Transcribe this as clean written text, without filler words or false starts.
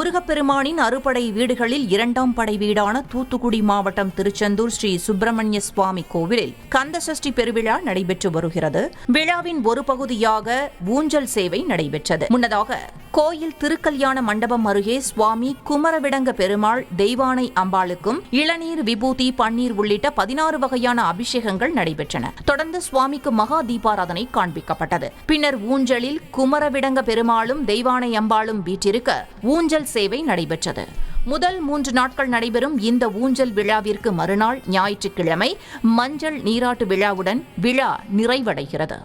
முருகப்பெருமானின் அறுபடை வீடுகளில் 2ஆம் படை வீடான தூத்துக்குடி மாவட்டம் திருச்செந்தூர் ஸ்ரீ சுப்பிரமணிய சுவாமி கோவிலில் கந்தசஷ்டி பெருவிழா நடைபெற்று வருகிறது. விழாவின் ஒரு பகுதியாக ஊஞ்சல் சேவை நடைபெற்றது. முன்னதாக கோயில் திருக்கல்யாண மண்டபம் அருகே சுவாமி குமரவிடங்க பெருமாள், தெய்வானை அம்பாளுக்கும் இளநீர், விபூதி, பன்னீர் உள்ளிட்ட 16 வகையான அபிஷேகங்கள் நடைபெற்றன. தொடர்ந்து சுவாமிக்கு மகா தீபாராதனை காண்பிக்கப்பட்டது. பின்னர் ஊஞ்சலில் குமரவிடங்க பெருமாளும் தெய்வானை அம்பாளும் வீற்றிருக்க ஊஞ்சல் சேவை நடைபெற்றது. முதல் 3 நாட்கள் நடைபெறும் இந்த ஊஞ்சல் விழாவிற்கு மறுநாள் ஞாயிற்றுக்கிழமை மஞ்சள் நீராட்டு விழாவுடன் விழா நிறைவடைகிறது.